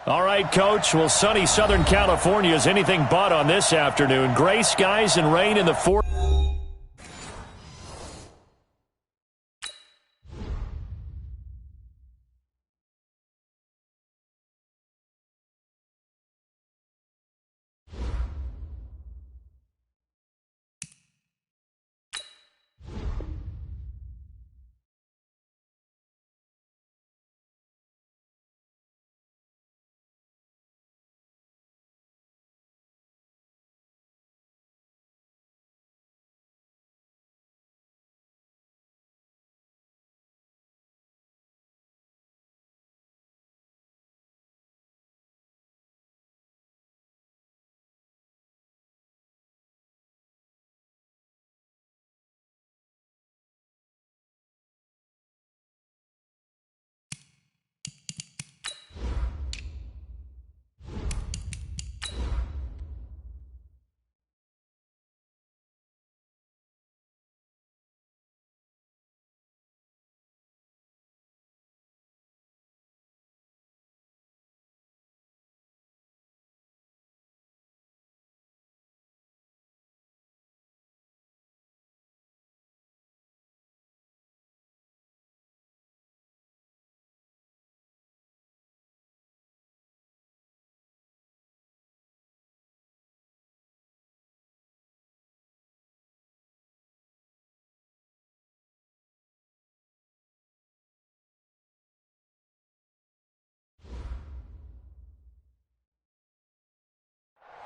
All right, Coach. Well, sunny Southern California is anything but on this afternoon. Gray skies and rain in the fourth.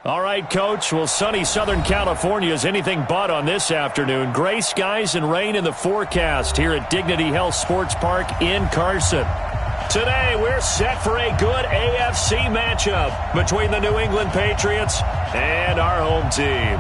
All right, Coach. Well, sunny Southern California is anything but on this afternoon. Gray skies and rain in the forecast here at Dignity Health Sports Park in Carson. Today, we're set for a good AFC matchup between the New England Patriots and our home team.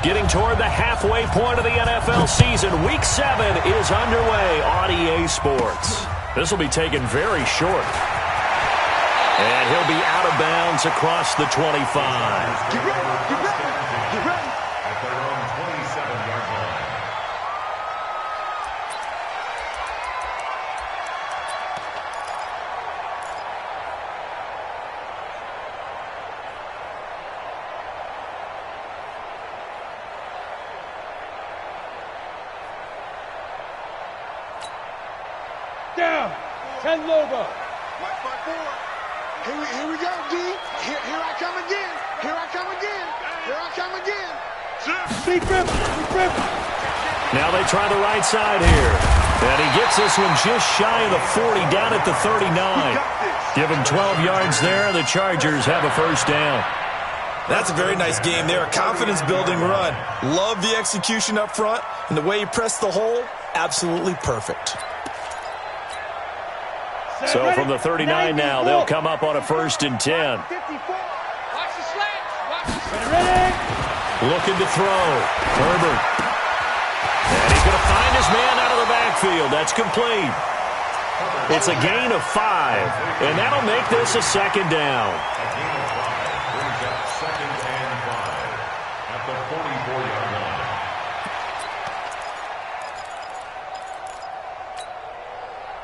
Getting toward the halfway point of the NFL season, Week 7 is underway on EA Sports. This will be taken very short. And he'll be out of bounds across the 25. Get ready, get ready, get ready. At their own 27-yard line. Down. 10 Loba. Watch my board. Here we go, D. Here I come again. Here I come again. Here I come again. Big rip. Now they try the right side here. And he gets this one just shy of the 40, down at the 39. Give him 12 yards there. The Chargers have a first down. That's a very nice game there. A confidence-building run. Love the execution up front. And the way he pressed the hole, absolutely perfect. So from the 39 now, they'll come up on a 1st and 10. Watch the slants. Ready. Looking to throw. Herbert. And he's going to find his man out of the backfield. That's complete. It's a gain of 5. And that'll make this a second down. Brings up 2nd and 5 at the 44-yard line.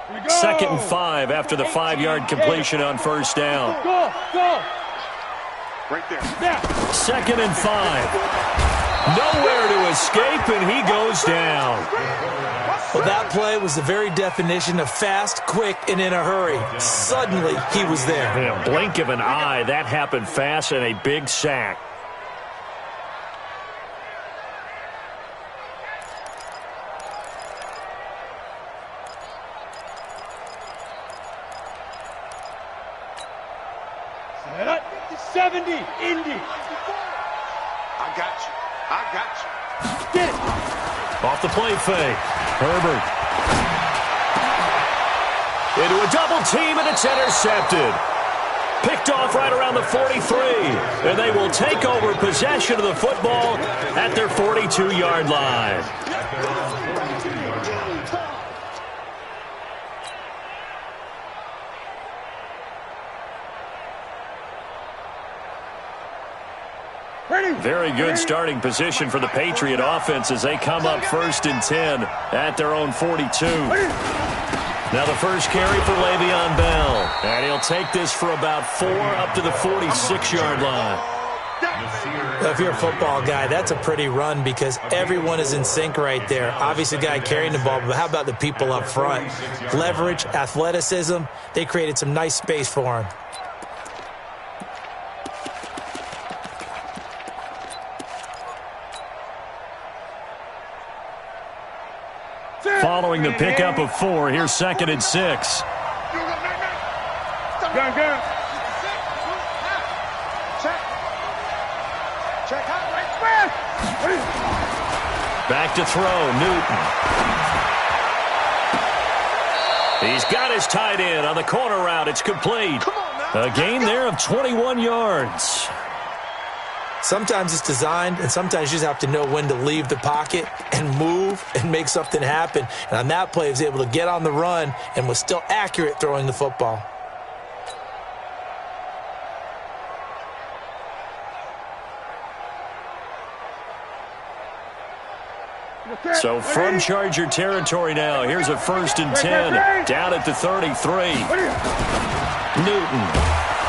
Here we go. 2nd and 5 after the 5-yard completion on first down. Go. Right there. Now. 2nd and 5. Nowhere to escape, and he goes down. Well, that play was the very definition of fast, quick, and in a hurry. Suddenly, he was there. In a blink of an eye, that happened fast, and a big sack. Set up. 70. Indy. I got you. Get it. Off the play fake. Herbert. Into a double team, and it's intercepted. Picked off right around the 43. And they will take over possession of the football at their 42-yard line. Very good starting position for the Patriot offense as they come up 1st and 10 at their own 42. Now the first carry for Le'Veon Bell. And he'll take this for about 4 up to the 46-yard line. Well, if you're a football guy, that's a pretty run because everyone is in sync right there. Obviously, the guy carrying the ball, but how about the people up front? Leverage, athleticism, they created some nice space for him. Following the pickup of 4, here's 2nd and 6. Gun. Back to throw, Newton. He's got his tight end on the corner route. It's complete. A gain there of 21 yards. Sometimes it's designed, and sometimes you just have to know when to leave the pocket and move and make something happen. And on that play, he was able to get on the run and was still accurate throwing the football. So from Charger territory now, here's a 1st and 10 down at the 33. Newton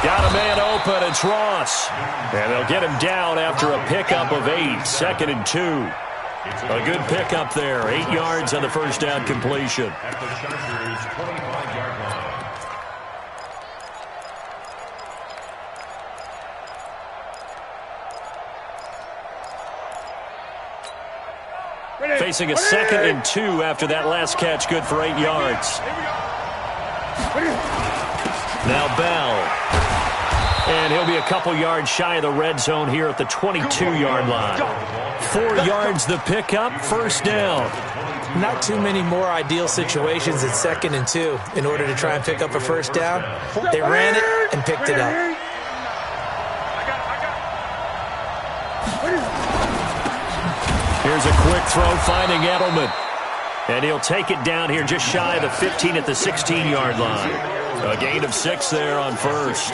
got a man open. It's Ross. And they'll get him down after a pickup of 8. 2nd and 2. A good pickup there. 8 yards on the first down completion. Facing a 2nd and 2 after that last catch, good for 8 yards. Now Bell. And he'll be a couple yards shy of the red zone here at the 22-yard line. 4 yards the pickup, 1st down. Not too many more ideal situations at 2nd and 2 in order to try and pick up a 1st down. They ran it and picked it up. Here's a quick throw finding Edelman. And he'll take it down here just shy of the 15 at the 16-yard line. A gain of 6 there on 1st.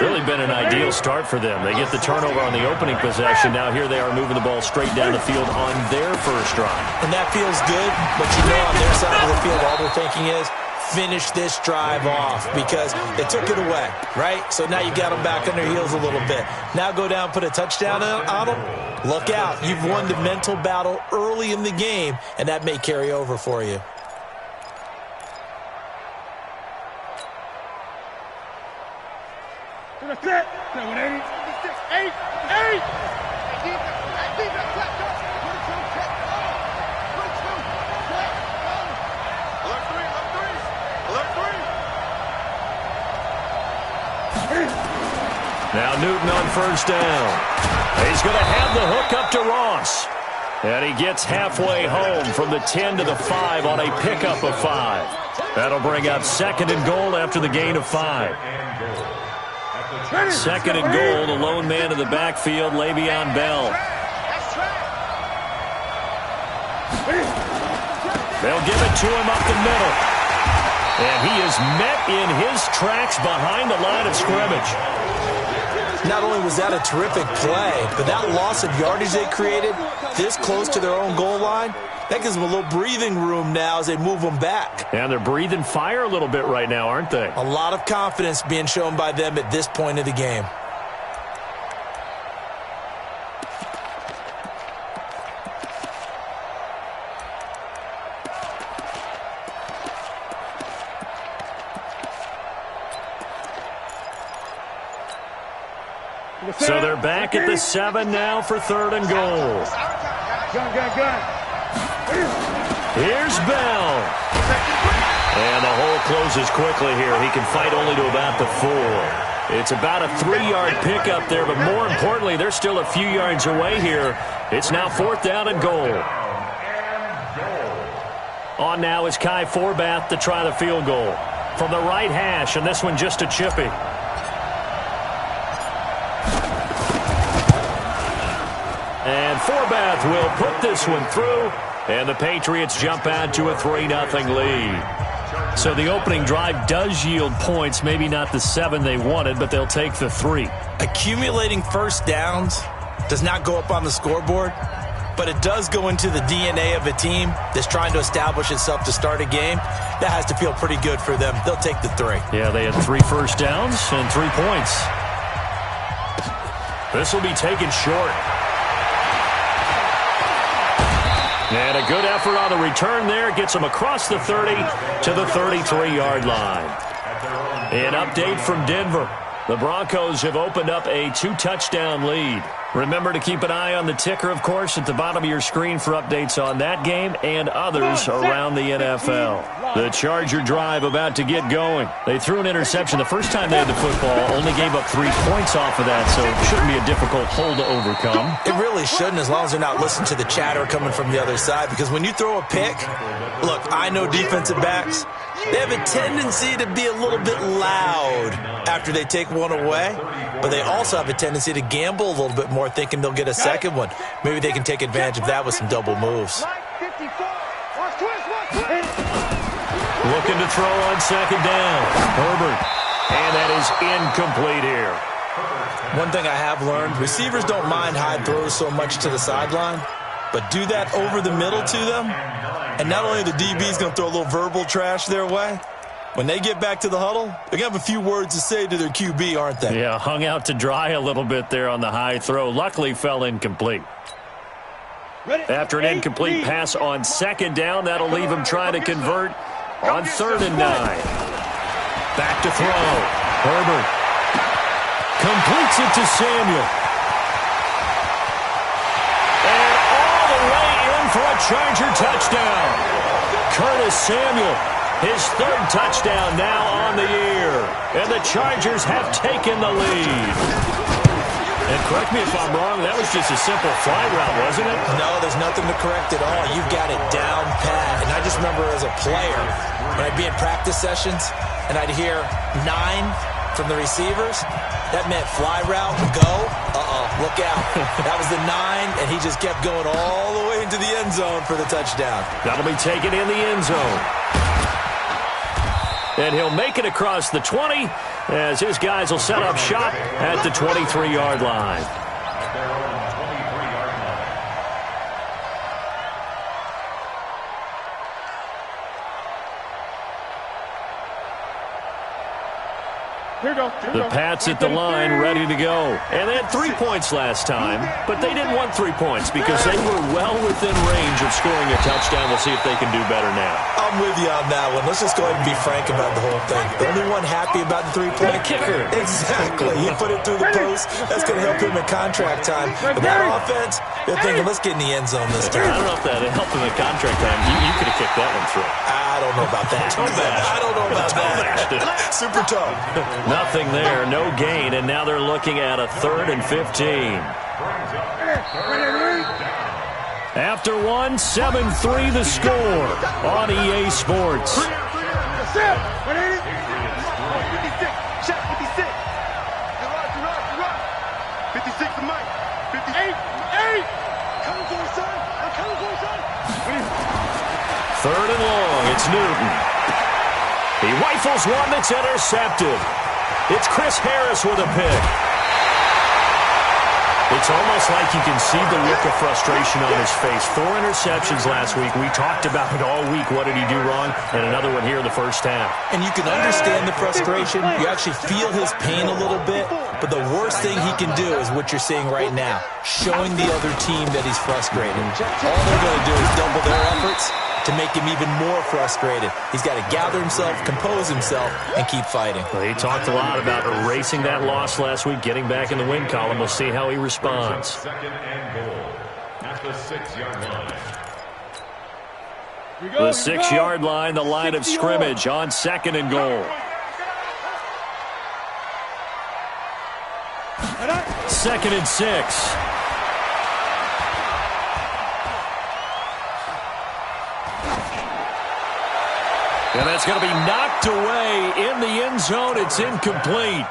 Really been an ideal start for them. They get the turnover on the opening possession. Now here they are moving the ball straight down the field on their first drive. And that feels good, but you know on their side of the field all they're thinking is finish this drive off because they took it away, right? So now you got them back on their heels a little bit. Now go down, put a touchdown on them. Look out. You've won the mental battle early in the game, and that may carry over for you. That's it. 7, 8. 8. Now Newton on 1st down. He's going to have the hook up to Ross. And he gets halfway home from the 10 to the 5 on a pickup of 5. That'll bring up 2nd and goal after the gain of 5. 2nd and goal, the lone man in the backfield, Le'Veon Bell. They'll give it to him up the middle. And he is met in his tracks behind the line of scrimmage. Not only was that a terrific play, but that loss of yardage they created this close to their own goal line, that gives them a little breathing room now as they move them back. And they're breathing fire a little bit right now, aren't they? A lot of confidence being shown by them at this point of the game. So they're back at the 7 now for 3rd and goal. Gun. Here's Bell. And the hole closes quickly here. He can fight only to about the 4. It's about a 3-yard pickup there, but more importantly, they're still a few yards away here. It's now 4th down and goal. On now is Kai Forbath to try the field goal. From the right hash, and this one just a chippy. And Forbath will put this one through, and the Patriots jump out to a 3-0 lead. So the opening drive does yield points, maybe not the 7 they wanted, but they'll take the 3. Accumulating first downs does not go up on the scoreboard, but it does go into the DNA of a team that's trying to establish itself to start a game. That has to feel pretty good for them. They'll take the 3. Yeah, they had 3 first downs and 3 points. This will be taken short. And a good effort on the return there. Gets them across the 30 to the 33-yard line. An update from Denver. The Broncos have opened up a 2-touchdown lead. Remember to keep an eye on the ticker, of course, at the bottom of your screen for updates on that game and others around the NFL. The Charger drive about to get going. They threw an interception the first time they had the football, only gave up 3 points off of that, so it shouldn't be a difficult hole to overcome. It really shouldn't, as long as they're not listening to the chatter coming from the other side, because when you throw a pick, look, I know defensive backs, they have a tendency to be a little bit loud after they take one away, but they also have a tendency to gamble a little bit more, thinking they'll get a second one. Maybe they can take advantage of that with some double moves. Looking to throw on second down. Herbert. And that is incomplete here. One thing I have learned, receivers don't mind high throws so much to the sideline, but do that over the middle to them, and not only the DB's going to throw a little verbal trash their way, when they get back to the huddle, they're going to have a few words to say to their QB, aren't they? Yeah, hung out to dry a little bit there on the high throw. Luckily fell incomplete. After an incomplete pass on second down, that'll leave him trying to convert on 3rd and 9. Back to throw. Herbert completes it to Samuel. And all the way in for a Charger touchdown. Curtis Samuel, his 3rd touchdown now on the year. And the Chargers have taken the lead. And correct me if I'm wrong, that was just a simple fly route, wasn't it? No, there's nothing to correct at all. You've got it down pat. And I just remember as a player, when I'd be in practice sessions and I'd hear 9 from the receivers, that meant fly route, go, look out. That was the 9, and he just kept going all the way into the end zone for the touchdown. That'll be taken in the end zone. And he'll make it across the 20 as his guys will set up shop at the 23-yard line. The Pats at the line, ready to go. And they had 3 points last time, but they didn't want 3 points because they were well within range of scoring a touchdown. We'll see if they can do better now. I'm with you on that one. Let's just go ahead and be frank about the whole thing. The only one happy about the 3-point kicker. Exactly. He put it through the post. That's going to help him in contract time. But that offense, they're thinking, let's get in the end zone this time. I don't know if that helped him in contract time. You could have kicked that one through. I don't know about that. I don't know about that. Super tough. Nothing there, no gain, and now they're looking at a 3rd and 15. After 7-3 the score on EA Sports. 56. 56 to Mike. 58. Coming for you, son. I'm coming for you, son. 3rd and long, it's Newton. He rifles one that's intercepted. It's Chris Harris with a pick. It's almost like you can see the look of frustration on his face. 4 interceptions last week. We talked about it all week. What did he do wrong? And another one here in the first half. And you can understand the frustration. You actually feel his pain a little bit. But the worst thing he can do is what you're seeing right now, showing the other team that he's frustrated. All they're going to do is double their efforts to make him even more frustrated. He's got to gather himself, compose himself, and keep fighting. Well, he talked a lot about erasing that loss last week, getting back in the win column. We'll see how he responds. Second and goal at the 6-yard line. The 6-yard line, the line of scrimmage on 2nd and goal. 2nd and 6. And that's going to be knocked away in the end zone. It's incomplete.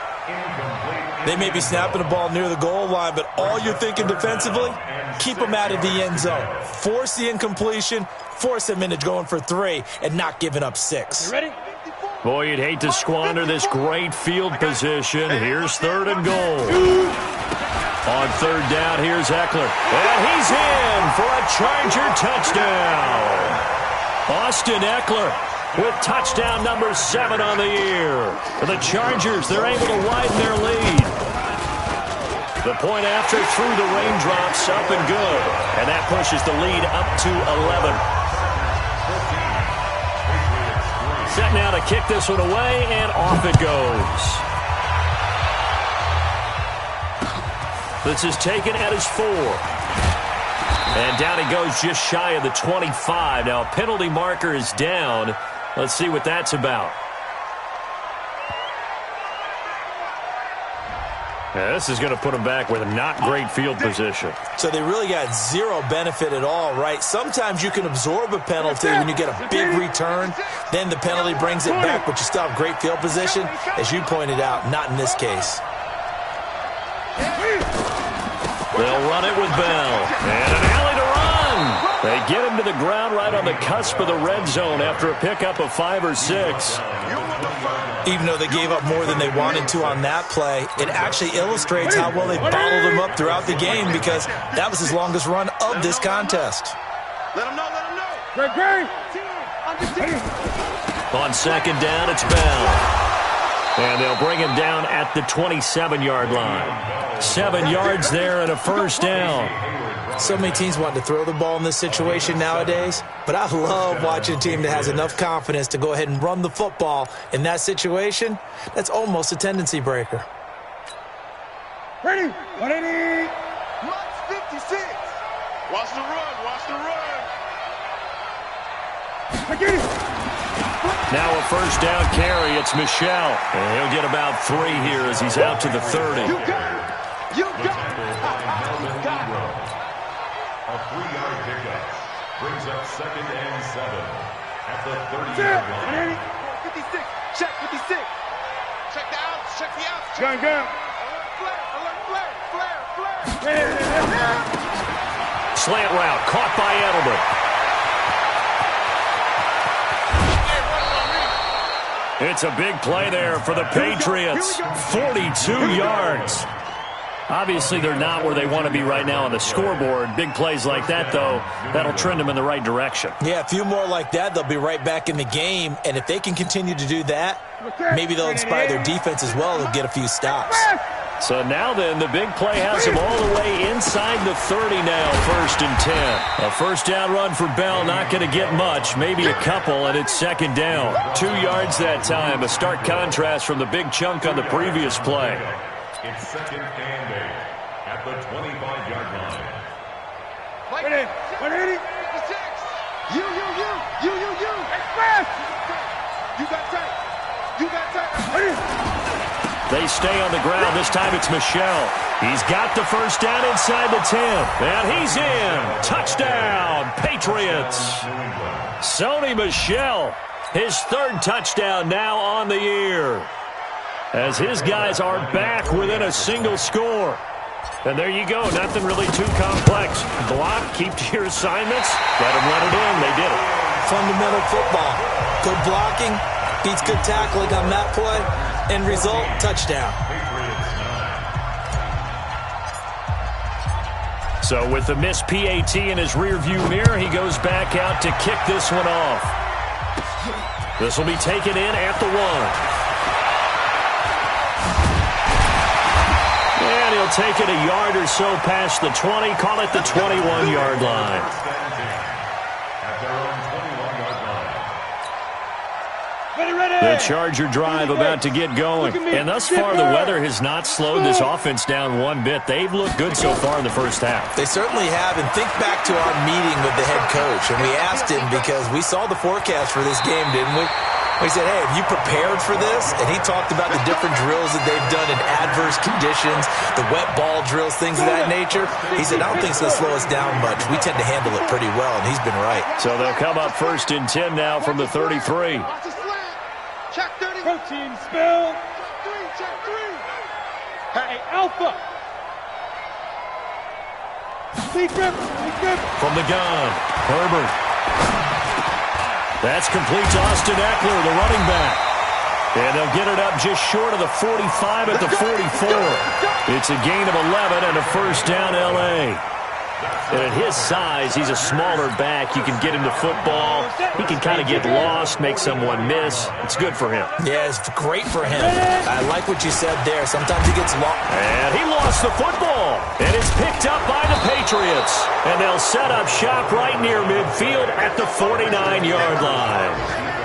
They may be snapping the ball near the goal line, but all you're thinking defensively, keep them out of the end zone. Force the incompletion, force them into going for 3, and not giving up 6. You ready? Boy, you'd hate to squander this great field position. Here's 3rd and goal. On 3rd down, here's Eckler. And he's in for a Charger touchdown. Austin Eckler with touchdown number 7 on the year. For the Chargers, they're able to widen their lead. The point after through the raindrops, up and good. And that pushes the lead up to 11. Set now to kick this one away, and off it goes. This is taken at his 4. And down he goes just shy of the 25. Now a penalty marker is down. Let's see what that's about. Now, this is going to put him back with a not great field position. So they really got zero benefit at all, right? Sometimes you can absorb a penalty when you get a big return. Then the penalty brings it back, but you still have great field position. As you pointed out, not in this case. They'll run it with Bell. And an alley to run. They get him to the ground right on the cusp of the red zone after a pickup of 5 or 6. Even though they gave up more than they wanted to on that play, it actually illustrates how well they bottled him up throughout the game because that was his longest run of this contest. Let him know, let him know. On 2nd down, it's Bell. And they'll bring him down at the 27-yard line. 7 yards there and a 1st down. So many teams want to throw the ball in this situation nowadays, but I love watching a team that has enough confidence to go ahead and run the football. In that situation, that's almost a tendency breaker. Ready? 180. Max 56. Watch the run, watch the run. Now a 1st down carry. It's Michelle. And he'll get about 3 here as he's out to the 30. You got it. You got it. You got it. A 3-yard pickup brings up 2nd and 7 at the 30-yard line. 56. Check 56. Check the outs. Check the outs. Gun, gun. Alert flare. Slant route caught by Edelman. It's a big play there for the Patriots. 42 yards. Obviously, they're not where they want to be right now on the scoreboard. Big plays like that, though, that'll trend them in the right direction. Yeah, a few more like that, they'll be right back in the game. And if they can continue to do that, maybe they'll inspire their defense as well and get a few stops. So now then, the big play has him all the way inside the 30 now, 1st and 10. A 1st down run for Bell, not going to get much, maybe a couple, and it's 2nd down. 2 yards that time, a stark contrast from the big chunk on the previous play. It's 2nd and 8 at the 25-yard line. 180. You. Express. You got tight. You got tight. They stay on the ground. This time it's Michelle. He's got the 1st down inside the 10. And he's in. Touchdown, Patriots. Sony Michel, his 3rd touchdown now on the year, as his guys are back within a single score. And there you go. Nothing really too complex. Block, keep to your assignments, let them run it in. They did it. Fundamental football. Good blocking beats good tackling on that play. End result, touchdown. So with the missed PAT in his rearview mirror, he goes back out to kick this one off. This will be taken in at the 1. And he'll take it a yard or so past the 20, call it the 21-yard line. The Charger drive about to get going. And thus far, the weather has not slowed this offense down one bit. They've looked good so far in the 1st half. They certainly have. And think back to our meeting with the head coach. And we asked him because we saw the forecast for this game, didn't we? We said, hey, have you prepared for this? And he talked about the different drills that they've done in adverse conditions, the wet ball drills, things of that nature. He said, I don't think it's going to slow us down much. We tend to handle it pretty well, and he's been right. So they'll come up 1st and 10 now from the 33. Check 30. Protein spill. Check 3. Hey, Alpha. Secret. From the gun, Herbert. That's complete to Austin Eckler, the running back. And they'll get it up just short of the 45 at the 44. It's a gain of 11 and a first down, L.A. And at his size, he's a smaller back. You can get him to football. He can kind of get lost, make someone miss. It's good for him. Yeah, it's great for him. I like what you said there. Sometimes he gets lost. And he lost the football. And it's picked up by the Patriots. And they'll set up shop right near midfield at the 49-yard line.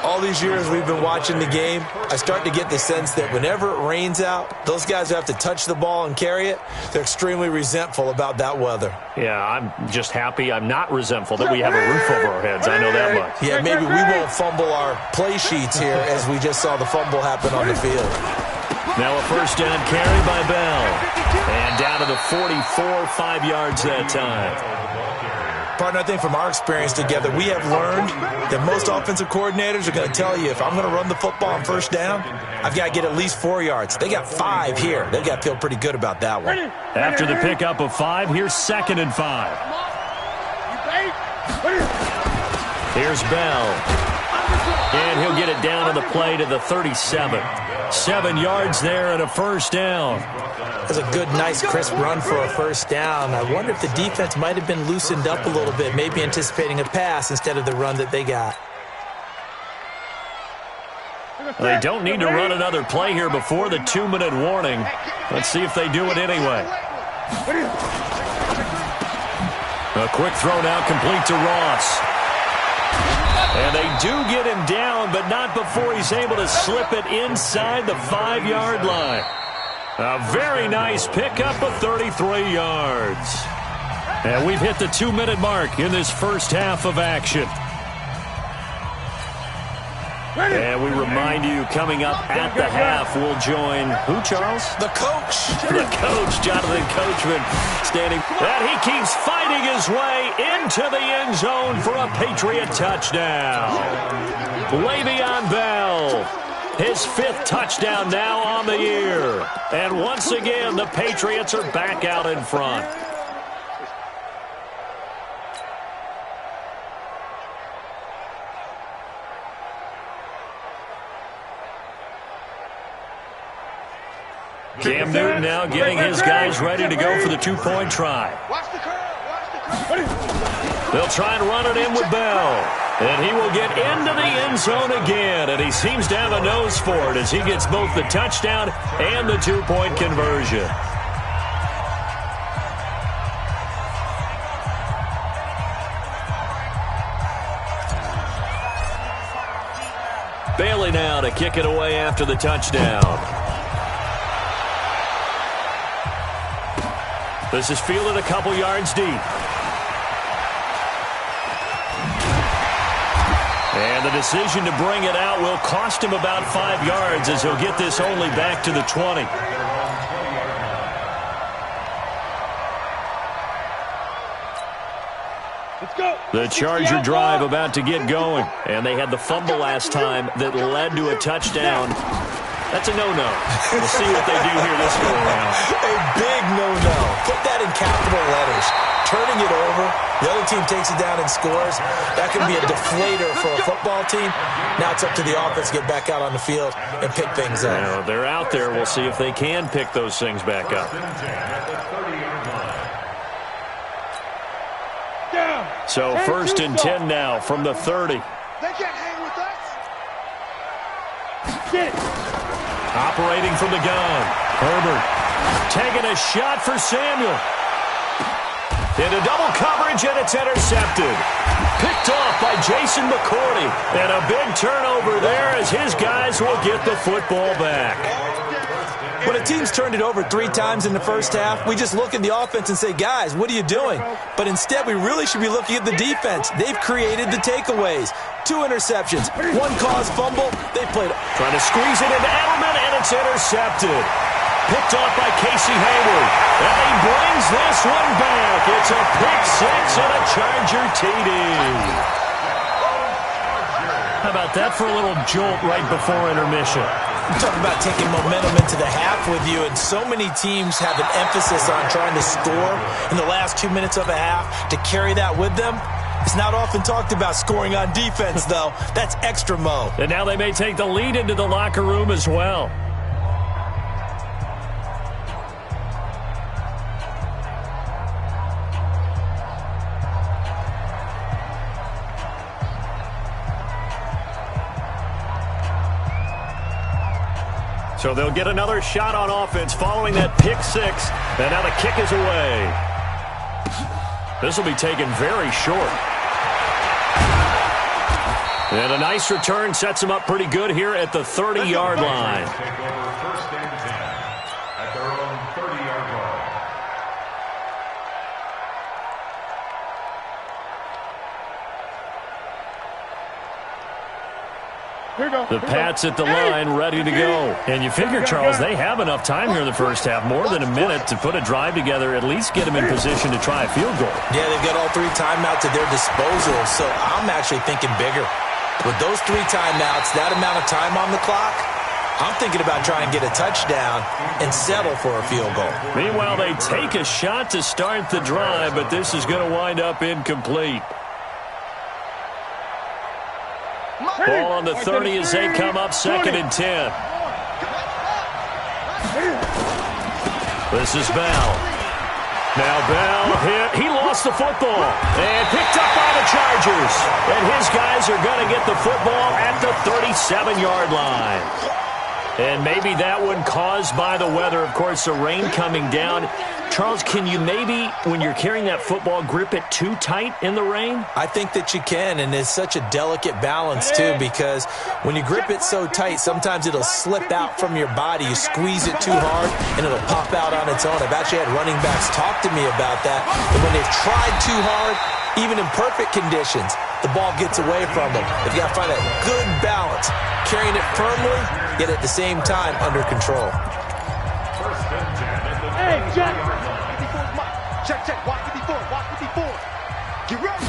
All these years we've been watching the game, I start to get the sense that whenever it rains out, those guys who have to touch the ball and carry it, they're extremely resentful about that weather. Yeah, I'm just happy I'm not resentful that we have a roof over our heads. I know that much. Yeah, maybe we won't fumble our play sheets here as we just saw the fumble happen on the field. Now a first down carry by Bell. And down to the 44, 5 yards that time. Partner, I think from our experience together, we have learned that most offensive coordinators are going to tell you, if I'm going to run the football on first down, I've got to get at least 4 yards. They got 5 here. They've got to feel pretty good about that one. After the pickup of 5, here's 2nd and 5. Here's Bell. And he'll get it down to the play to the 37. 7 yards there and a first down. That's a good, nice, crisp run for a first down. I wonder if the defense might have been loosened up a little bit, maybe anticipating a pass instead of the run that they got. They don't need to run another play here before the 2-minute warning. Let's see if they do it anyway. A quick throw now complete to Ross. And they do get him down, but not before he's able to slip it inside the 5-yard line. A very nice pickup of 33 yards. And we've hit the 2-minute mark in this first half of action. And we remind you, coming up at the half, we'll join who, Charles? The coach. The coach, Jonathan Coachman, standing. And he keeps fighting his way into the end zone for a Patriot touchdown. Le'Veon Bell, his 5th touchdown now on the year. And once again, the Patriots are back out in front. Cam Newton now getting his guys ready to go for the 2-point try. They'll try and run it in with Bell. And he will get into the end zone again. And he seems to have a nose for it as he gets both the touchdown and the 2-point conversion. Bailey now to kick it away after the touchdown. This is fielded a couple yards deep. And the decision to bring it out will cost him about 5 yards as he'll get this only back to the 20. Let's go. The Charger drive about to get going. And they had the fumble last time that led to a touchdown. That's a no-no. We'll see what they do here this go around. A big no-no. Put that in capital letters. Turning it over. The other team takes it down and scores. That can be a deflator for a football team. Now it's up to the offense to get back out on the field and pick things up. Now, they're out there. We'll see if they can pick those things back up. So 1st and 10 now from the 30. They can't hang with us. Operating from the gun. Herbert taking a shot for Samuel. Into double coverage, and it's intercepted. Picked off by Jason McCourty. And a big turnover there as his guys will get the football back. When a team's turned it over 3 times in the first half, we just look at the offense and say, guys, what are you doing? But instead, we really should be looking at the defense. They've created the takeaways. 2 interceptions, 1 caused fumble. They played. Trying to squeeze it into Edelman, and it's intercepted. Picked off by Casey Hayward. And he brings this one back. It's a pick 6 and a Charger TD. How about that for a little jolt right before intermission? You talk about taking momentum into the half with you, and so many teams have an emphasis on trying to score in the last 2 minutes of a half to carry that with them. It's not often talked about scoring on defense, though. That's extra mo. And now they may take the lead into the locker room as well. So they'll get another shot on offense following that pick six. And now the kick is away. This will be taken very short. And a nice return sets them up pretty good here at the 30-yard line. Take over first and 10 at their own 30-yard line. The Pats at the line, ready to go. And you figure, Charles, they have enough time here in the first half, more than a minute, to put a drive together, at least get them in position to try a field goal. Yeah, they've got all 3 timeouts at their disposal, so I'm actually thinking bigger. With those 3 timeouts, that amount of time on the clock, I'm thinking about trying to get a touchdown and settle for a field goal. Meanwhile, they take a shot to start the drive, but this is going to wind up incomplete. Ball on the 30 as they come up 2nd and 10. This is Bell. Now Bell hit. He lost the football and picked up by the Chargers. And his guys are going to get the football at the 37-yard line. And maybe that one caused by the weather. Of course, the rain coming down. Charles, can you maybe, when you're carrying that football, grip it too tight in the rain? I think that you can, and it's such a delicate balance, too, because when you grip it so tight, sometimes it'll slip out from your body. You squeeze it too hard, and it'll pop out on its own. I've actually had running backs talk to me about that. And when they've tried too hard, even in perfect conditions, the ball gets away from them. They've got to find a good balance, carrying it firmly, yet at the same time under control. First and 10 at the Hey, Jack. 30-yard line. Check. Watch 54. Get ready.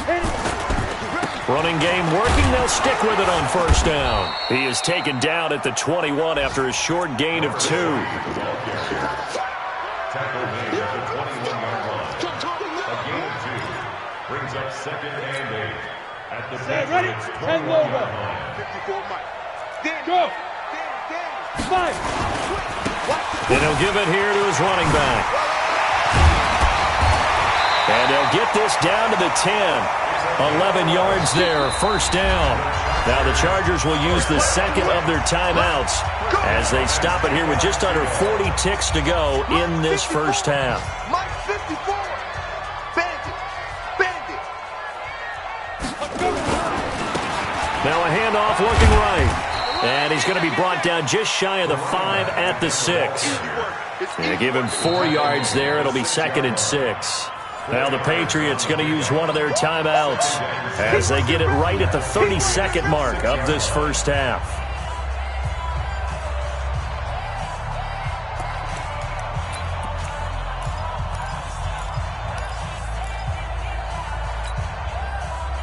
Running game working. They'll stick with it on first down. He is taken down at the 21 after a short gain of 2. Tackle made at the 21-yard line. A gain of 2 brings up 2nd and 8 at the Ready? Patriots' 10 logo. 21-yard line. 54, Mike. Go. Dan. 5. And he'll give it here to his running back. And they'll get this down to the 10. 11 yards there, first down. Now the Chargers will use the second of their timeouts as they stop it here with just under 40 ticks to go in this first half. Mike 54. Bandit. Now a handoff looking right. And he's going to be brought down just shy of the 5 at the 6. And give him 4 yards there. It'll be 2nd and 6. Now the Patriots going to use one of their timeouts as they get it right at the 32nd mark of this first half.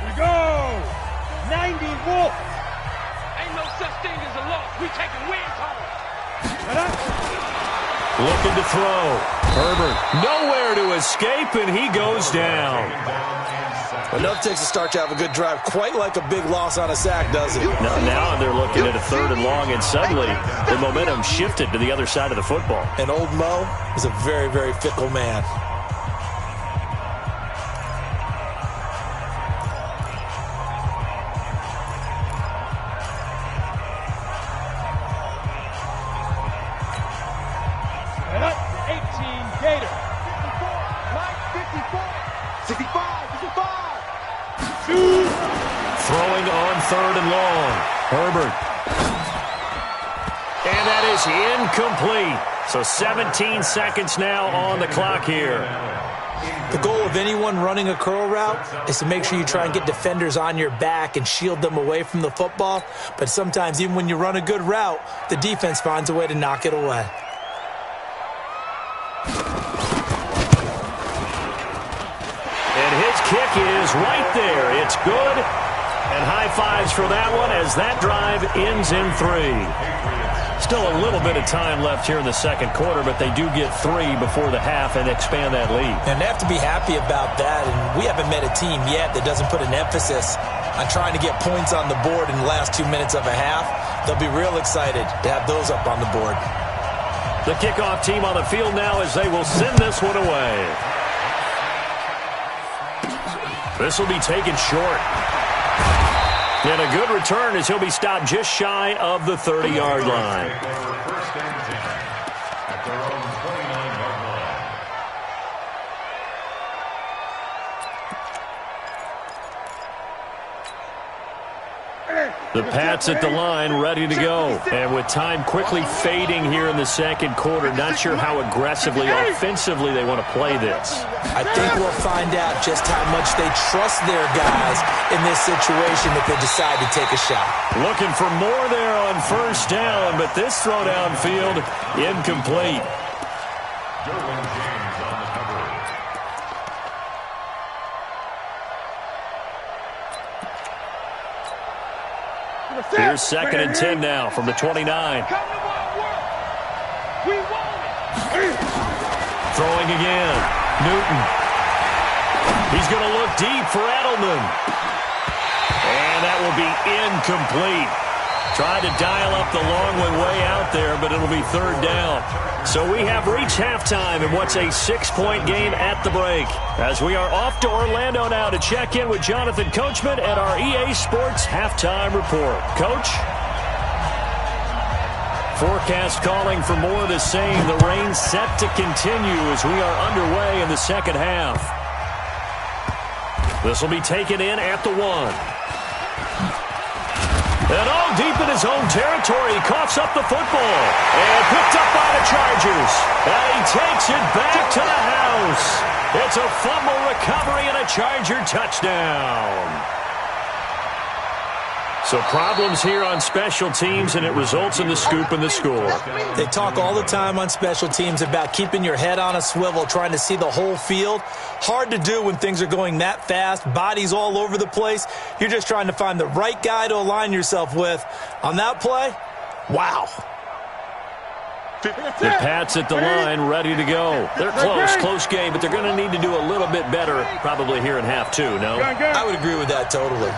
We go. 90 Wolf. Ain't no such thing as a loss. We taking wins home. Looking to throw. Herbert nowhere to escape, and he goes down. Enough takes to start to have a good drive, quite like a big loss on a sack, does it? Now they're looking at a 3rd and long, and suddenly the momentum shifted to the other side of the football. And old Mo is a very, very fickle man. Throwing on 3rd and long. Herbert. And that is incomplete. So 17 seconds now on the clock here. The goal of anyone running a curl route is to make sure you try and get defenders on your back and shield them away from the football. But sometimes even when you run a good route, the defense finds a way to knock it away. And his kick is right there. It's good. And high fives for that one as that drive ends in 3. Still a little bit of time left here in the second quarter, but they do get 3 before the half and expand that lead. And they have to be happy about that. And we haven't met a team yet that doesn't put an emphasis on trying to get points on the board in the last 2 minutes of a half. They'll be real excited to have those up on the board. The kickoff team on the field now as they will send this one away. This will be taken short. And a good return as he'll be stopped just shy of the 30-yard line. First and 10 at their own 29-yard line. The Pats at the line, ready to go. And with time quickly fading here in the second quarter, not sure how aggressively, offensively they want to play this. I think we'll find out just how much they trust their guys in this situation if they decide to take a shot. Looking for more there on first down, but this throw downfield incomplete. Derwin James on the cover. Here's second and 10 now from the 29. Throwing again. Newton. He's going to look deep for Edelman. And that will be incomplete. Tried to dial up the long way out there, but it'll be third down. So we have reached halftime in what's a 6-point game at the break. As we are off to Orlando now to check in with Jonathan Coachman at our EA Sports Halftime Report. Coach? Forecast calling for more of the same. The rain set to continue as we are underway in the second half. This will be taken in at the 1. And all deep in his own territory, he coughs up the football. And picked up by the Chargers. And he takes it back to the house. It's a fumble recovery and a Charger touchdown. So problems here on special teams, and it results in the scoop and the score. They talk all the time on special teams about keeping your head on a swivel, trying to see the whole field. Hard to do when things are going that fast, bodies all over the place. You're just trying to find the right guy to align yourself with. On that play, wow. The Pats at the line, ready to go. They're close game, but they're going to need to do a little bit better probably here in half 2, no? I would agree with that totally.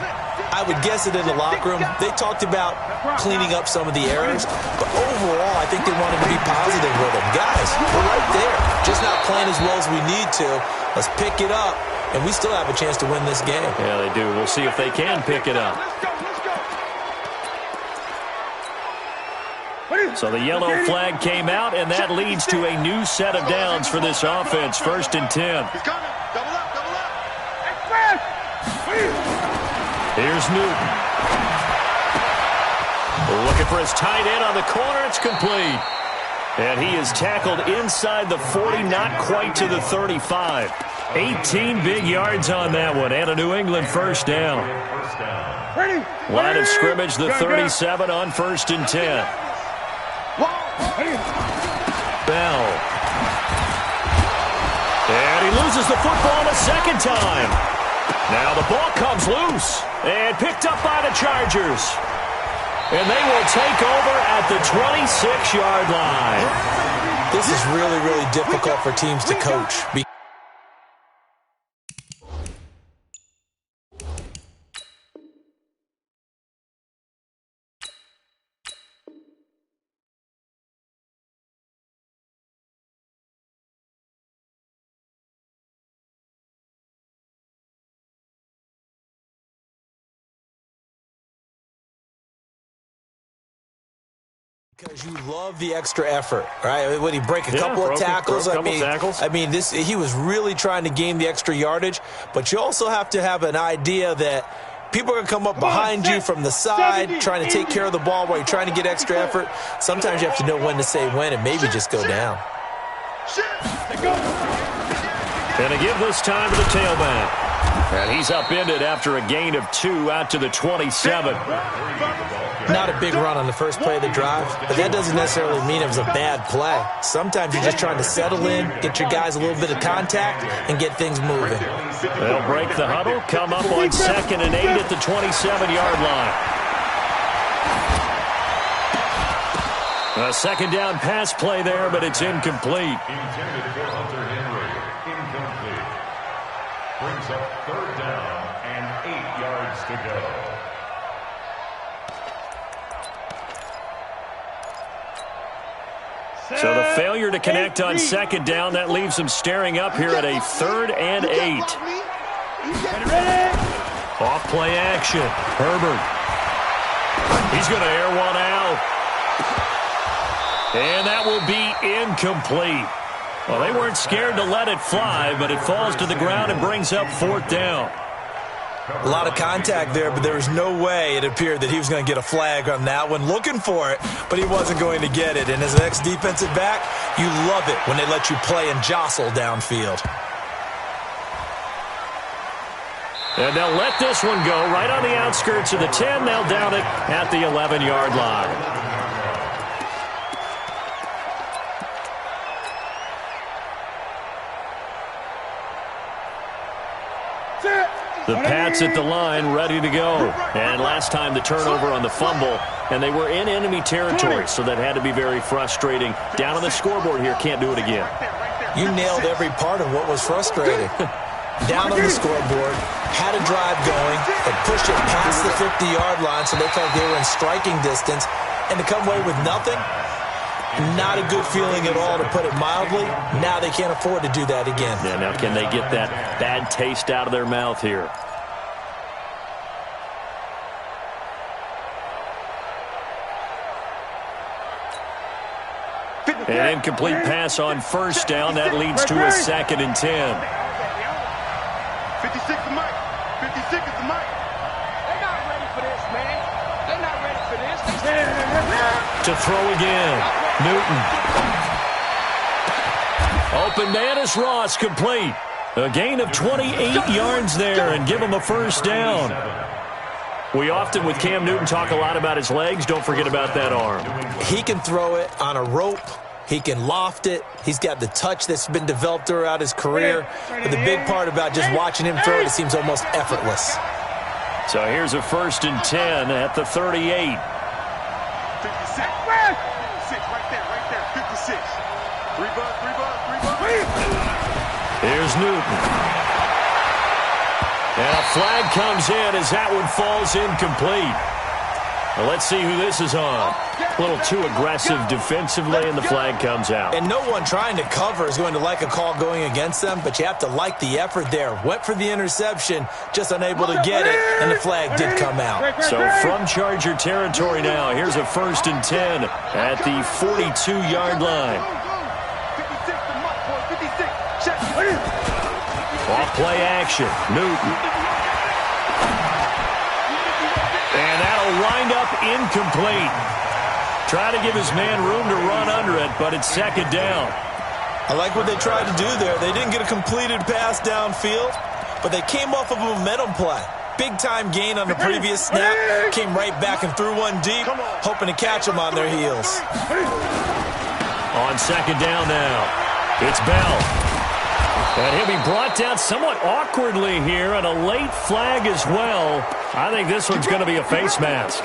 I would guess it in the locker room. They talked about cleaning up some of the errors, but overall, I think they wanted to be positive with them. Guys, we're right there. Just not playing as well as we need to. Let's pick it up, and we still have a chance to win this game. Yeah, they do. We'll see if they can pick it up. So the yellow flag came out, and that leads to a new set of downs for this offense. First and 10. Here's Newton. Looking for his tight end on the corner. It's complete. And he is tackled inside the 40, not quite to the 35. 18 big yards on that one, and a New England first down. Line of scrimmage, the 37 on first and 10. Bell. And he loses the football a second time. Now the ball comes loose and picked up by the Chargers. And they will take over at the 26-yard line. This is really, really difficult for teams to coach. Because you love the extra effort, right? When he break a couple of tackles, I mean, he was really trying to gain the extra yardage. But you also have to have an idea that people are going to come up behind you from the side, trying to take care of the ball while you're trying to get extra effort. Sometimes you have to know when to say when and maybe just go down. And to give this time to the tailback. And he's upended after a gain of 2 out to the 27. Not a big run on the first play of the drive, but that doesn't necessarily mean it was a bad play. Sometimes you're just trying to settle in, get your guys a little bit of contact, and get things moving. They'll break the huddle, come up on 2nd and 8 at the 27-yard line. A second down pass play there, but it's incomplete. Intended for Hunter Henry. Incomplete. Brings up third down and 8 yards to go. So the failure to connect on second down, that leaves them staring up here at a 3rd and 8. Off play action. Herbert. He's going to air one out. And that will be incomplete. Well, they weren't scared to let it fly, but it falls to the ground and brings up 4th down. A lot of contact there, but there was no way it appeared that he was going to get a flag on that one. Looking for it, but he wasn't going to get it. And as an ex-defensive back, you love it when they let you play and jostle downfield. And they'll let this one go right on the outskirts of the 10. They'll down it at the 11-yard line. The Pats at the line, ready to go. And last time the turnover on the fumble, and they were in enemy territory, so that had to be very frustrating. Down on the scoreboard here, can't do it again. You nailed every part of what was frustrating. Down on the scoreboard, had a drive going, and pushed it past the 50-yard line, so they felt they were in striking distance, and to come away with nothing, not a good feeling at all, to put it mildly. Now they can't afford to do that again. Yeah, now can they get that bad taste out of their mouth here? An incomplete pass on first down. That leads to a 2nd and 10. 56 to Mike. 56 is the Mike. They're not ready for this, man. They're not ready for this. To throw again. Newton. Open man is Ross, complete. A gain of 28 yards there and give him a first down. We often, with Cam Newton, talk a lot about his legs. Don't forget about that arm. He can throw it on a rope. He can loft it. He's got the touch that's been developed throughout his career. But the big part about just watching him throw it, it seems almost effortless. So here's a 1st and 10 at the 38. 56. 56, right there. 56. 3 bucks. Here's Newton. And a flag comes in as that one falls incomplete. Well, let's see who this is on. A little too aggressive defensively, and the flag comes out. And no one trying to cover is going to like a call going against them, but you have to like the effort there. Went for the interception, just unable to get it, and the flag did come out. So from Charger territory now, here's a 1st and 10 at the 42-yard line. 56 to Mike, boy. 56. Check. Off play action. Newton. And that'll wind up incomplete. Try to give his man room to run under it, but it's 2nd down. I like what they tried to do there. They didn't get a completed pass downfield, but they came off of a momentum play. Big-time gain on the previous snap. Came right back and threw one deep, hoping to catch them on their heels. On 2nd down now, it's Bell. And he'll be brought down somewhat awkwardly here, and a late flag as well. I think this one's going to be a face mask.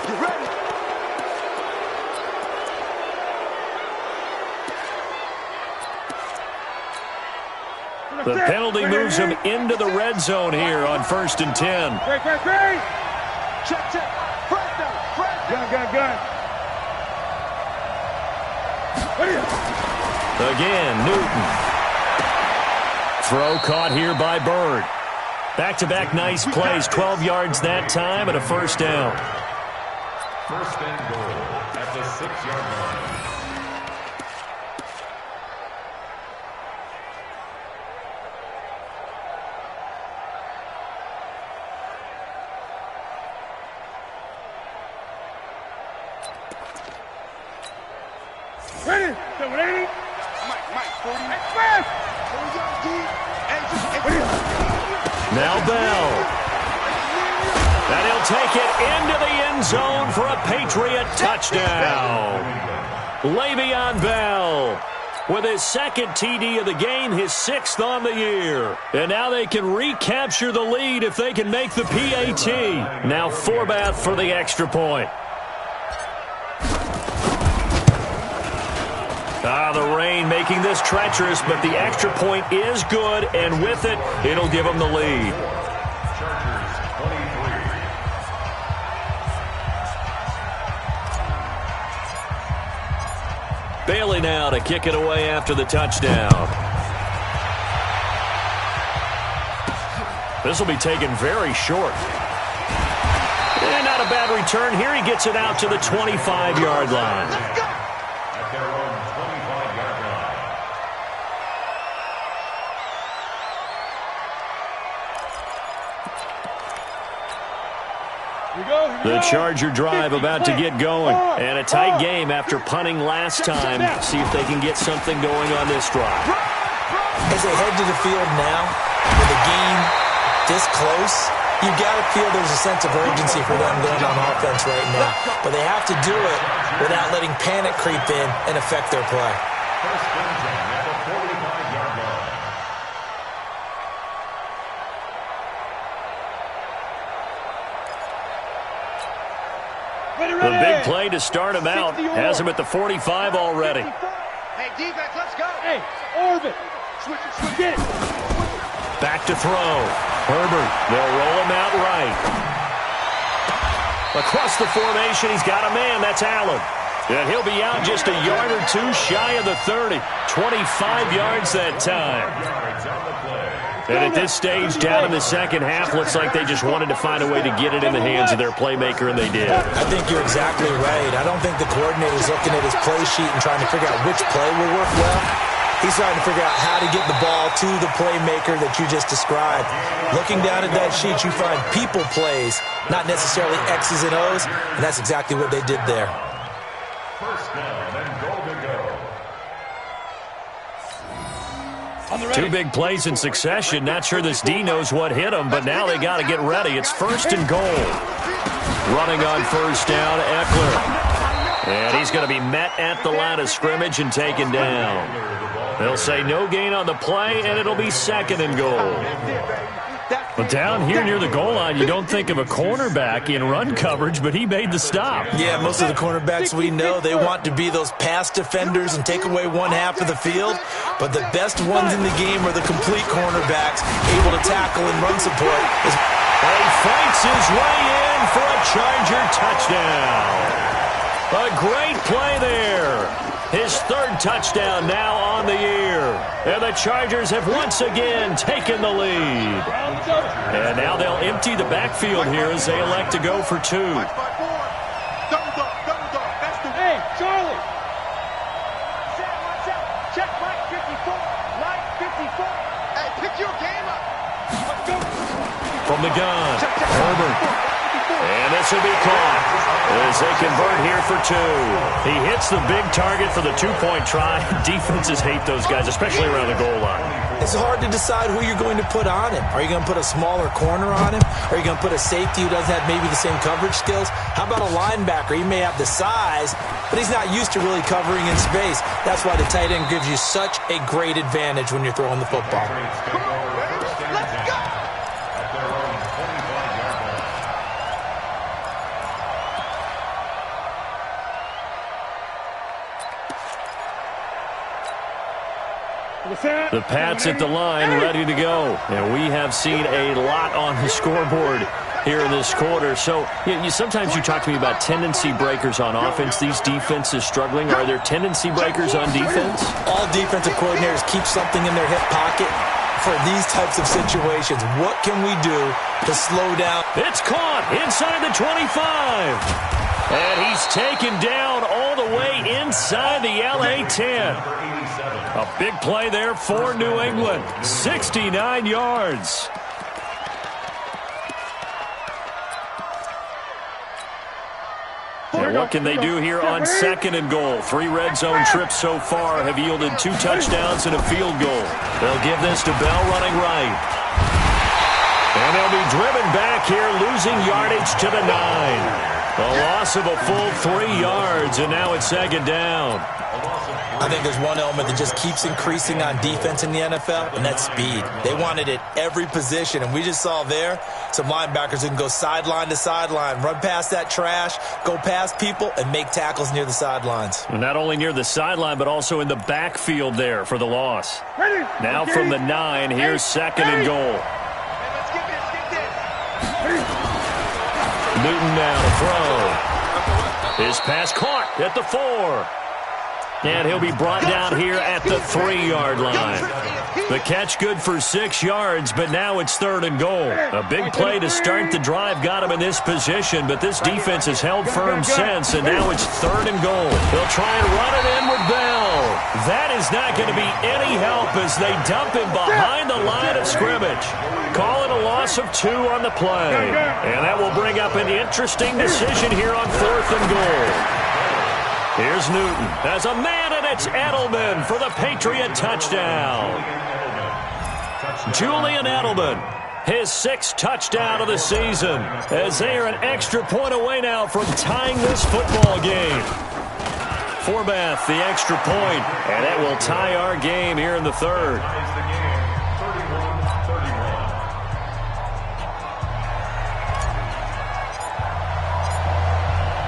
The penalty moves him into the red zone here on 1st and 10. Great. Check. First down. Gun. Again, Newton. Throw caught here by Bird. Back-to-back nice plays, 12 yards that time, and a first down. 1st and goal at the 6-yard line. Ready? 780. Mike, 40. Fast. Now Bell. And he'll take it into the end zone for a Patriot touchdown. Le'Veon Bell with his 2nd TD of the game, his 6th on the year. And now they can recapture the lead if they can make the PAT. Now Forbath for the extra point. The rain making this treacherous, but the extra point is good, and with it, it'll give them the lead. Chargers 23. Bailey now to kick it away after the touchdown. This will be taken very short. And not a bad return here. He gets it out to the 25-yard line. At their own 25-yard line. The Charger drive about to get going. And a tight game after punting last time. See if they can get something going on this drive. As they head to the field now, with the game this close, you got to feel there's a sense of urgency for them going on offense right now. But they have to do it without letting panic creep in and affect their play. First and 10 at the 45-yard line. The big play to start him out has him at the 45 already. Hey, defense, let's go. Hey, Orbit. Switch it. Back to throw. Herbert, they'll roll him out right. Across the formation, he's got a man. That's Allen. And he'll be out just a yard or two shy of the 30. 25 yards that time. And at this stage, down in the second half, looks like they just wanted to find a way to get it in the hands of their playmaker, and they did. I think you're exactly right. I don't think the coordinator's looking at his play sheet and trying to figure out which play will work well. He's trying to figure out how to get the ball to the playmaker that you just described. Looking down at that sheet, you find people plays, not necessarily X's and O's, and that's exactly what they did there. First down and goal to go. Two big plays in succession. Not sure this D knows what hit him, but now they got to get ready. It's first and goal. Running on first down, Eckler. And he's going to be met at the line of scrimmage and taken down. They'll say no gain on the play, and it'll be second and goal. But down here near the goal line, you don't think of a cornerback in run coverage, but he made the stop. Yeah, most of the cornerbacks we know, they want to be those pass defenders and take away one half of the field. But the best ones in the game are the complete cornerbacks, able to tackle and run support. He fights his way in for a Charger touchdown. A great play there. His third touchdown now on the year. And the Chargers have once again taken the lead. And now they'll empty the backfield here as they elect to go for two. Double dog. That's the Hey, Charlie. check Mike 54. Mike 54. Hey, pick your game up. Let's go. From the gun, Herbert. And this will be caught as they convert here for two. He hits the big target for the two-point try. Defenses hate those guys, especially around the goal line. It's hard to decide who you're going to put on him. Are you going to put a smaller corner on him? Are you going to put a safety who doesn't have maybe the same coverage skills? How about a linebacker? He may have the size, but he's not used to really covering in space. That's why the tight end gives you such a great advantage when you're throwing the football. Let's go. At their own 25-yard line. The Pats at the line, ready to go. And we have seen a lot on the scoreboard here in this quarter. So sometimes you talk to me about tendency breakers on offense. These defenses struggling. Are there tendency breakers on defense? All defensive coordinators keep something in their hip pocket for these types of situations. What can we do to slow down? It's caught inside the 25. And he's taken down all the way inside the LA 10. A big play there for New England. 69 yards. And what can they do here on second and goal? 3 red zone trips so far have yielded 2 touchdowns and a field goal. They'll give this to Bell running right. And they'll be driven back here, losing yardage to the 9. A loss of a full 3 yards, and now it's second down. A loss of I think there's one element that just keeps increasing on defense in the NFL, and that's speed. They want it at every position, and we just saw there some linebackers who can go sideline to sideline, run past that trash, go past people, and make tackles near the sidelines. And not only near the sideline, but also in the backfield there for the loss. Now from the 9, here's 2nd and goal. Newton now to throw. His pass caught at the 4. And he'll be brought down here at the 3-yard line. The catch good for 6 yards, but now it's 3rd and goal. A big play to start the drive got him in this position, but this defense has held firm since, and now it's 3rd and goal. They'll try and run it in with Bell. That is not going to be any help as they dump him behind the line of scrimmage. Call it a loss of 2 on the play. And that will bring up an interesting decision here on 4th and goal. Here's Newton. As a man, and it's Edelman for the Patriot touchdown. Julian Edelman, his 6th touchdown of the season, as they are an extra point away now from tying this football game. Forbath, the extra point, and that will tie our game here in the 3rd.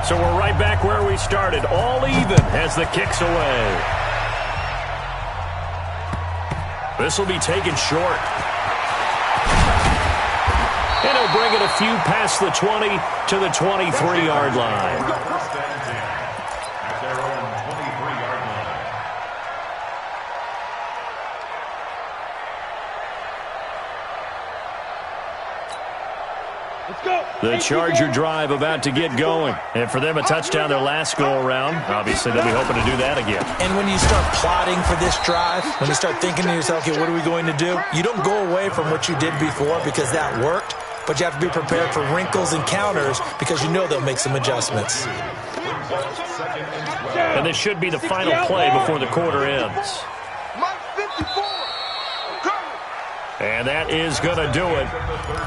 So we're right back where we started, all even as the kick's away. This will be taken short. And he'll bring it a few past the 20 to the 23-yard line. The Charger drive about to get going. And for them, a touchdown their last go-around. Obviously, they'll be hoping to do that again. And when you start plotting for this drive, when you start thinking to yourself, okay, what are we going to do? You don't go away from what you did before because that worked, but you have to be prepared for wrinkles and counters because you know they'll make some adjustments. And this should be the final play before the quarter ends. And that is going to do it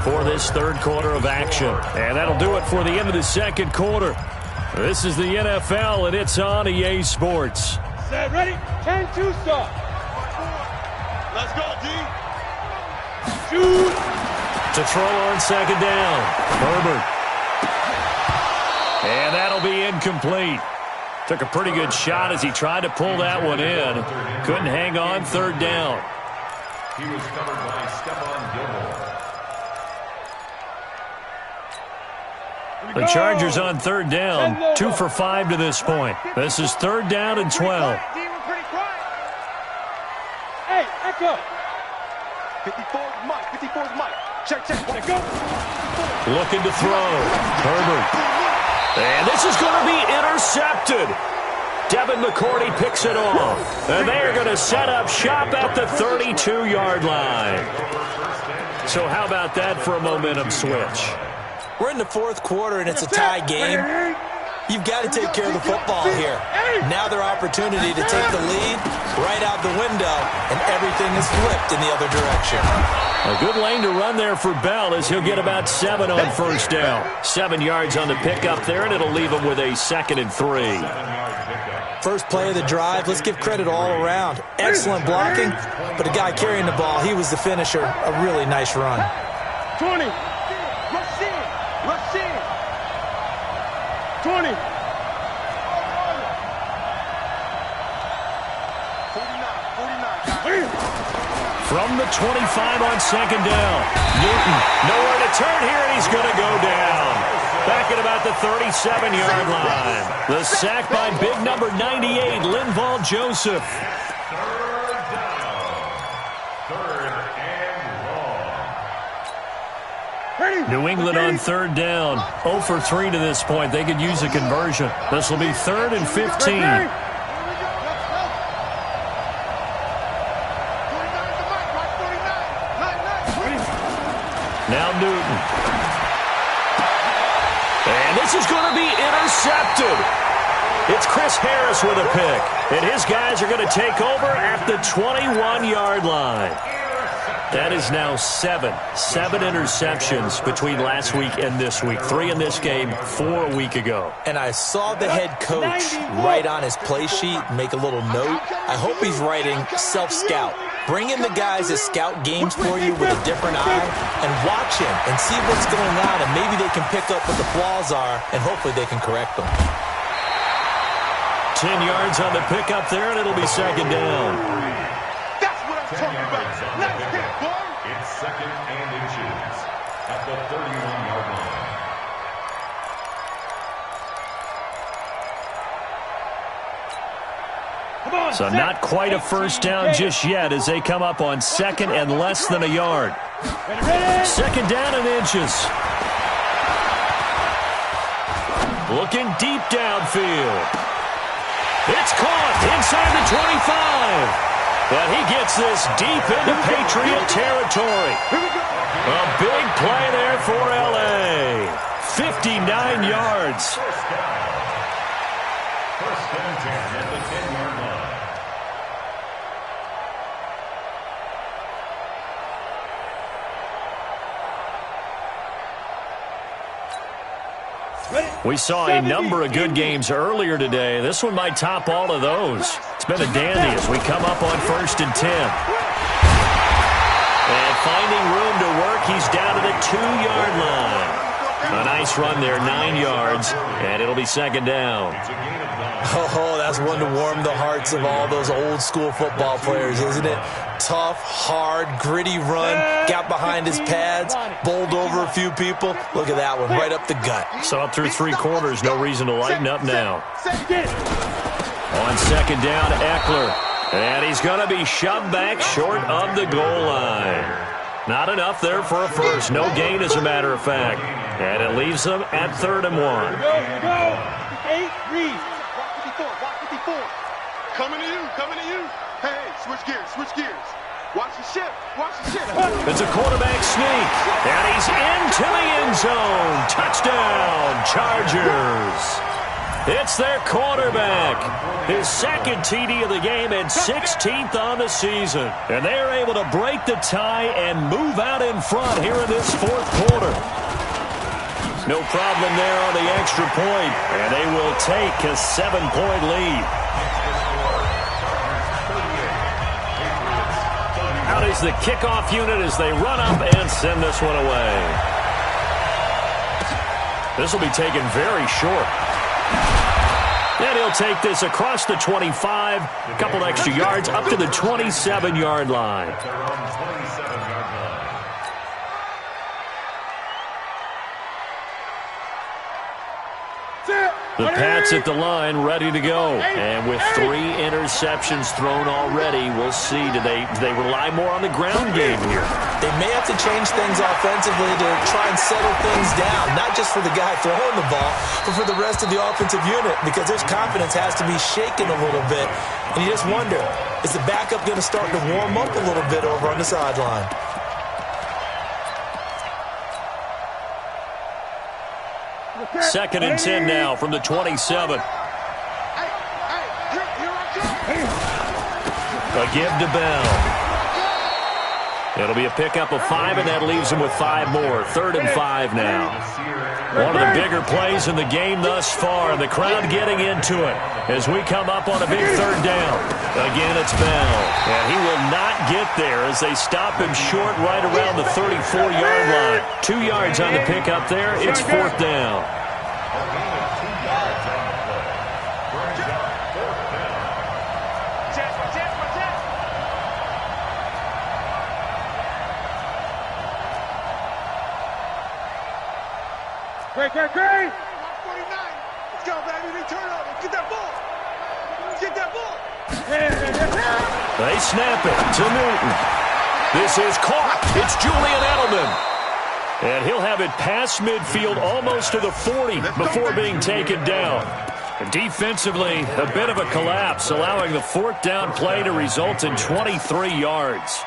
for this 3rd quarter of action. And that'll do it for the end of the 2nd quarter. This is the NFL, and it's on EA Sports. Set, ready? 10-2 start. Let's go, D. Shoot. To throw on 2nd down. Herbert. And that'll be incomplete. Took a pretty good shot as he tried to pull that one in. Couldn't hang on 3rd down. He was covered by Stephon Gilmore. The Chargers on 3rd down, 2 for 5 to this point. This is 3rd down and 12. Hey, echo. 54's Mike. 54's Mike. Check. Let go. Looking to throw. Herbert. And this is going to be intercepted. Devin McCourty picks it off. And they are going to set up shop at the 32-yard line. So how about that for a momentum switch? We're in the 4th quarter, and it's a tie game. You've got to take care of the football here. Now their opportunity to take the lead right out the window, and everything is flipped in the other direction. A good lane to run there for Bell as he'll get about 7 on 1st down. 7 yards on the pickup there, and it'll leave him with a 2nd and 3. First play of the drive, let's give credit all around. Excellent blocking, but the guy carrying the ball, he was the finisher. A really nice run. 20. Rush in. 20. 49. From the 25 on 2nd down. Newton, nowhere to turn here, and he's going to go down. Back at about the 37-yard line. The sack by big number 98, Linval Joseph. 3rd down. 3rd and long. New England on 3rd down. 0 for 3 to this point. They could use a conversion. This will be 3rd and 15. Now Newton. And this is going to be intercepted. It's Chris Harris with a pick. And his guys are going to take over at the 21-yard line. That is now 7 interceptions between last week and this week. 3 in this game, 4 a week ago. And I saw the head coach write on his play sheet, make a little note. I hope he's writing self-scout. Bring in the guys that scout games for you with a different eye and watch him and see what's going on, and maybe they can pick up what the flaws are, and hopefully they can correct them. 10 yards on the pickup there, and it'll be second down. That's what I'm talking about. Let's get it, boy. It's second and inches at the 31-yard line. So not quite a first down just yet as they come up on second and less than a yard. Second down and inches. Looking deep downfield. It's caught inside the 25. But he gets this deep into Patriot territory. A big play there for L.A. 59 yards. First and 10 at the 10-yard line. We saw a number of good games earlier today. This one might top all of those. It's been a dandy as we come up on first and 10. And finding room to work, he's down to the 2-yard line. A nice run there, 9 yards, and it'll be second down. Oh, that's one to warm the hearts of all those old-school football players, isn't it? Tough, hard, gritty run, got behind his pads, bowled over a few people. Look at that one, right up the gut. So up through 3 quarters, no reason to lighten up now. On second down, Eckler. And he's going to be shoved back short of the goal line. Not enough there for a first. No gain, as a matter of fact. And it leaves them at 3rd and 1. Go. 8, read. Watch 54. Coming to you. Hey, switch gears. Watch the ship. It's a quarterback sneak. And he's into the end zone. Touchdown, Chargers. It's their quarterback. His second TD of the game and 16th on the season. And they are able to break the tie and move out in front here in this 4th quarter. No problem there on the extra point. And they will take a 7-point lead. Out is the kickoff unit as they run up and send this one away. This will be taken very short. And he'll take this across the 25, a couple extra yards up to the 27-yard line. The Pats at the line, ready to go. And with 3 interceptions thrown already, we'll see. Do they rely more on the ground game here? They may have to change things offensively to try and settle things down, not just for the guy throwing the ball, but for the rest of the offensive unit, because his confidence has to be shaken a little bit. And you just wonder, is the backup going to start to warm up a little bit over on the sideline? Second and 10 now from the 27. A give to Bell. It'll be a pickup of 5, and that leaves him with 5 more. 3rd and 5 now. One of the bigger plays in the game thus far. The crowd getting into it as we come up on a big 3rd down. Again, it's Bell. And he will not get there as they stop him short right around the 34-yard line. 2 yards on the pickup there. It's 4th down. Great. 49. Let's go, baby. They turn over. Get that ball. They snap it to Newton. This is caught. It's Julian Edelman. And he'll have it past midfield almost to the 40 before being taken down. Defensively, a bit of a collapse, allowing the 4th down play to result in 23 yards.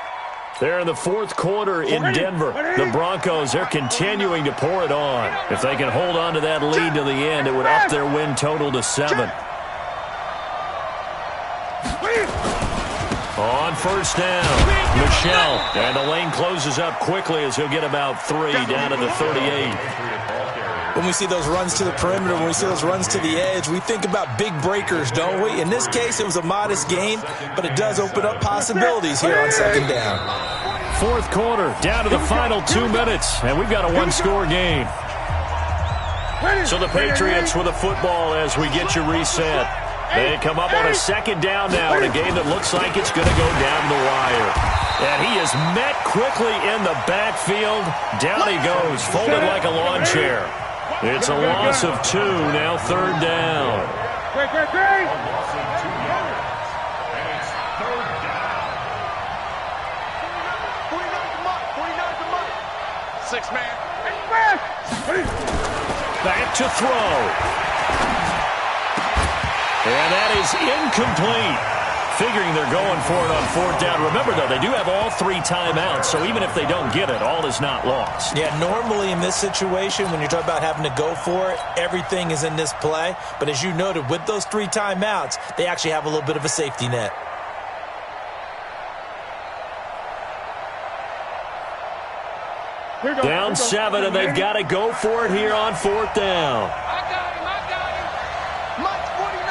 They're in the 4th quarter in Denver. The Broncos, they're continuing to pour it on. If they can hold on to that lead to the end, it would up their win total to 7. On first down, Michel. And the lane closes up quickly as he'll get about 3 down to the 38. When we see those runs to the perimeter, when we see those runs to the edge, we think about big breakers, don't we? In this case, it was a modest gain, but it does open up possibilities here on second down. Fourth quarter, down to the final 2 minutes, and we've got a one-score game. So the Patriots with a football as we get you reset. They come up on a second down now in a game that looks like it's going to go down the wire. And he is met quickly in the backfield. Down he goes, folded like a lawn chair. It's a loss of 2, now third down. Great. Loss of 2 yards. And it's third down. 49's the mark. 6 man. Back to throw. And that is incomplete. Figuring they're going for it on fourth down. Remember, though, they do have all 3 timeouts, so even if they don't get it, all is not lost. Yeah, normally in this situation, when you're talking about having to go for it, everything is in this play. But as you noted, with those 3 timeouts, they actually have a little bit of a safety net. Down 7, and they've got to go for it here on fourth down. I got him. Mike's 49.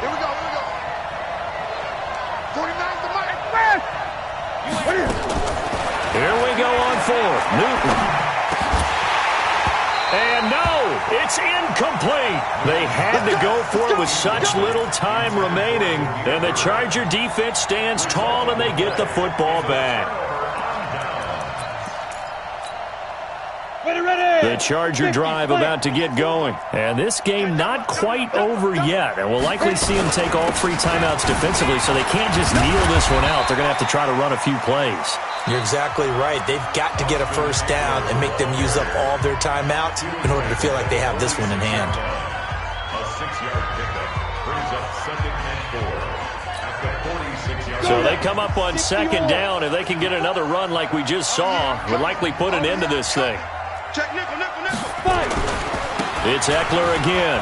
Here we go. 49's the mark. Here we go on fourth. Newton. And no, it's incomplete. They had to go for it with such little time remaining. And the Charger defense stands tall, and they get the football back. The Charger drive about to get going. And this game not quite over yet. And we'll likely see them take all 3 timeouts defensively, so they can't just kneel this one out. They're going to have to try to run a few plays. You're exactly right. They've got to get a first down and make them use up all their timeouts in order to feel like they have this one in hand. A 6-yard pickup brings up 2nd and 4 at the 46-yard. So they come up on second down. If they can get another run like we just saw, would likely put an end to this thing. Check nickel. It's Eckler again.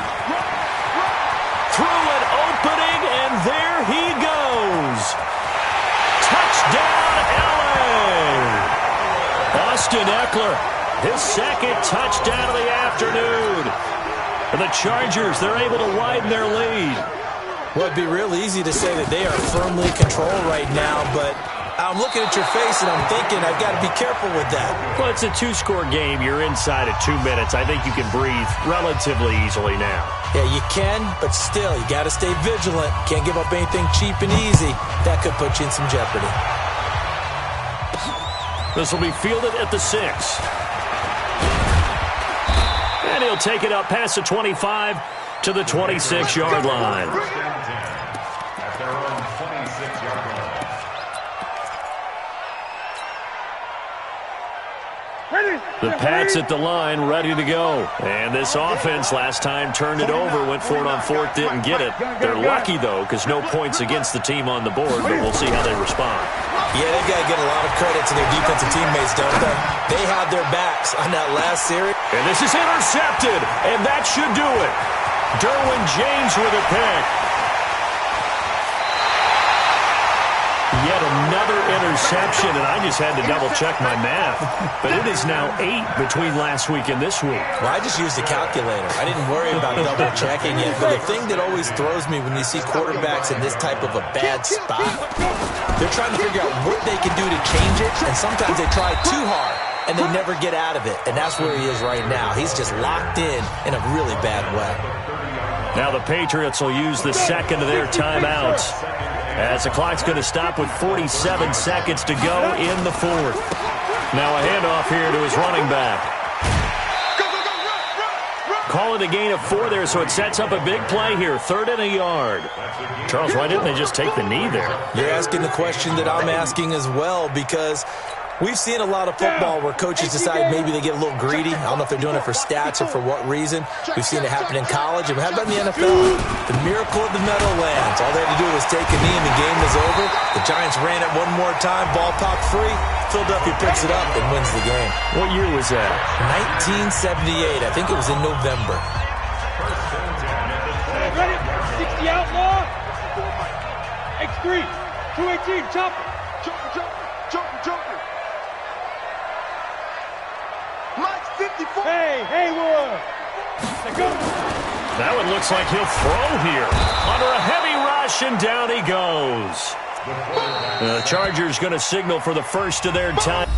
Through an opening, and there he goes. Touchdown, LA! Austin Eckler, his 2nd touchdown of the afternoon. And the Chargers, they're able to widen their lead. Well, it'd be real easy to say that they are firmly controlled right now, but I'm looking at your face and I'm thinking I've got to be careful with that. Well, it's a 2-score game. You're inside of 2 minutes. I think you can breathe relatively easily now. Yeah, you can, but still, you got to stay vigilant. Can't give up anything cheap and easy. That could put you in some jeopardy. This will be fielded at the 6. And he'll take it up past the 25 to the 26-yard line. At their own 26-yard line. The Pats at the line, ready to go. And this offense last time turned it over, went for it on fourth, didn't get it. They're lucky, though, because no points against the team on the board, but we'll see how they respond. Yeah, they've got to get a lot of credit to their defensive teammates, don't they? They had their backs on that last series. And this is intercepted, and that should do it. Derwin James with a pick. Yet another interception, and I just had to double-check my math. But it is now 8 between last week and this week. Well, I just used a calculator. I didn't worry about double-checking it. But the thing that always throws me when you see quarterbacks in this type of a bad spot, they're trying to figure out what they can do to change it, and sometimes they try too hard, and they never get out of it. And that's where he is right now. He's just locked in a really bad way. Now the Patriots will use the second of their timeouts, as the clock's going to stop with 47 seconds to go in the fourth. Now a handoff here to his running back. Call it a gain of 4 there, so it sets up a big play here. 3rd and a yard. Charles, why didn't they just take the knee there? You're asking the question that I'm asking as well, because we've seen a lot of football where coaches decide maybe they get a little greedy. I don't know if they're doing it for stats or for what reason. We've seen it happen in college. And how about in the NFL? The miracle of the Meadowlands. All they had to do was take a knee and the game was over. The Giants ran it one more time. Ball popped free. Philadelphia picks it up and wins the game. What year was that? 1978. I think it was in November. Ready? 60 outlaw. X3. 218, chopper. Joker. Mike's 54. Hey, Haywood. Let's go. That one looks like he'll throw here. Under a heavy rush, and down he goes. The Chargers going to signal for the first of their time.